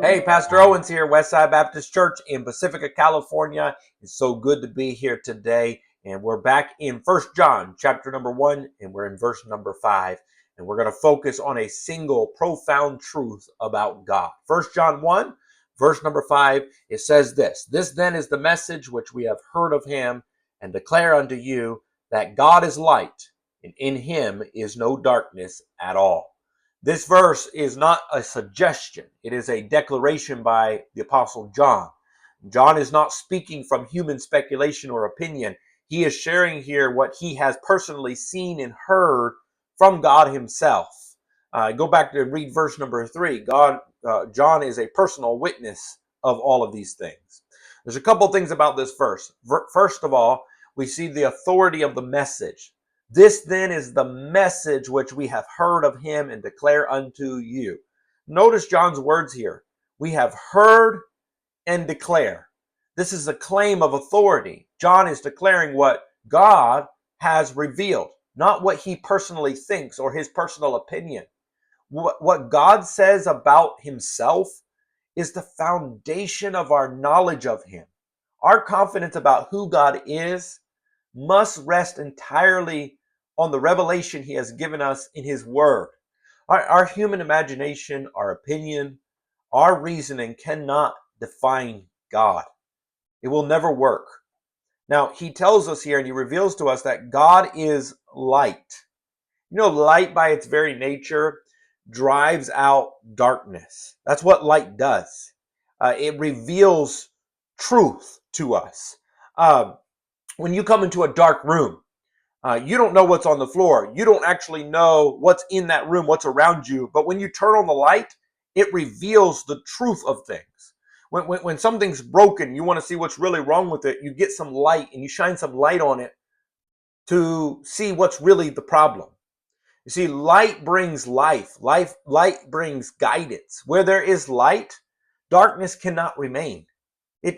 Hey, Pastor Owens here, Westside Baptist Church in Pacifica, California. It's so good to be here today. And we're back in First John, chapter number 1, and we're in verse number 5. And we're going to focus on a single profound truth about God. First John 1, verse number 5, it says this: "This then is the message which we have heard of him and declare unto you, that God is light, and in him is no darkness at all." This verse is not a suggestion. It is a declaration by the Apostle John. John is not speaking from human speculation or opinion. He is sharing here what he has personally seen and heard from God himself. Go back to read verse number 3. John is a personal witness of all of these things. There's a couple things about this verse. First of all, we see the authority of the message. "This then is the message which we have heard of him and declare unto you." Notice John's words here. We have heard and declare. This is a claim of authority. John is declaring what God has revealed, not what he personally thinks or his personal opinion. What God says about himself is the foundation of our knowledge of him. Our confidence about who God is must rest entirely on the revelation he has given us in his word. Our human imagination, our opinion, our reasoning cannot define God. It will never work. Now, he tells us here and he reveals to us that God is light. You know, light by its very nature drives out darkness. That's what light does. It reveals truth to us. When you come into a dark room, you don't know what's on the floor. You don't actually know what's in that room, what's around you. But when you turn on the light, it reveals the truth of things. When something's broken, you want to see what's really wrong with it. You get some light and you shine some light on it to see what's really the problem. You see, light brings life. Light brings guidance. Where there is light, darkness cannot remain.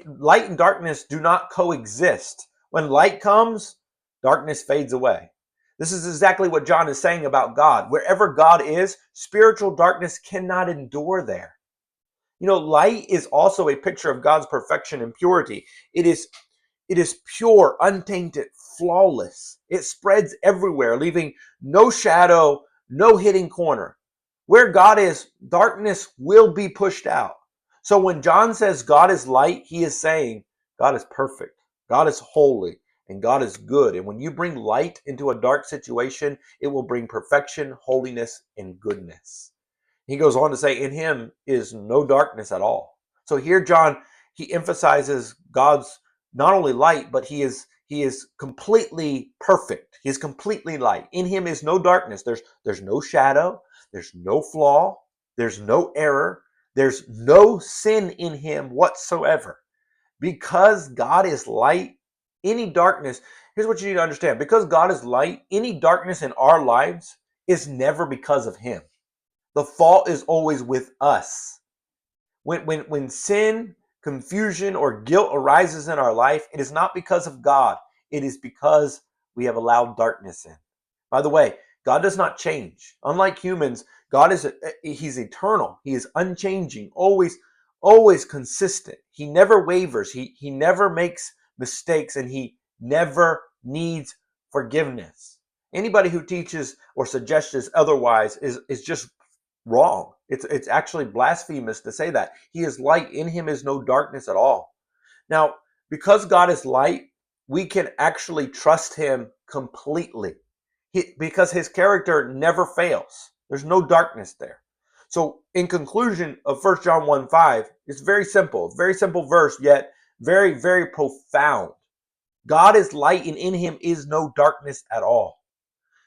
Light and darkness do not coexist. When light comes, darkness fades away. This is exactly what John is saying about God. Wherever God is, spiritual darkness cannot endure there. You know, light is also a picture of God's perfection and purity. It is pure, untainted, flawless. It spreads everywhere, leaving no shadow, no hidden corner. Where God is, darkness will be pushed out. So when John says God is light, he is saying God is perfect, God is holy, and God is good. And when you bring light into a dark situation, it will bring perfection, holiness, and goodness. He goes on to say, in him is no darkness at all. So here John, he emphasizes God's not only light, but he is completely perfect. He is completely light. In him is no darkness. There's no shadow, there's no flaw, there's no error, there's no sin in him whatsoever. Because God is light, any darkness, here's what you need to understand. Because God is light, any darkness in our lives is never because of him. The fault is always with us. When sin, confusion, or guilt arises in our life, it is not because of God. It is because we have allowed darkness in. By the way, God does not change. Unlike humans, he's eternal. He is unchanging, always consistent. He never wavers. He never makes mistakes, and he never needs forgiveness. Anybody who teaches or suggests otherwise is just wrong. It's actually blasphemous to say that. He is light. In him is no darkness at all. Now, because God is light, we can actually trust him completely. Because his character never fails. There's no darkness there. So in conclusion of 1 John 1:5, it's very simple verse, yet very, very profound. God is light, and in him is no darkness at all.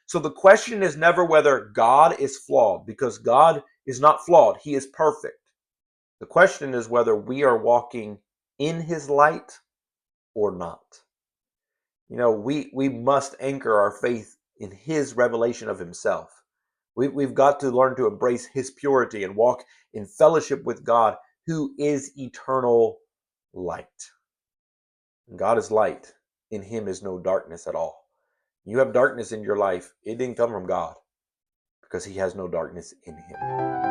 So the question is never whether God is flawed, because God is not flawed. He is perfect. The question is whether we are walking in his light or not. You know, we must anchor our faith in his revelation of himself. We've got to learn to embrace his purity and walk in fellowship with God, who is eternal light. And God is light. In him is no darkness at all. You have darkness in your life, it didn't come from God, because he has no darkness in him.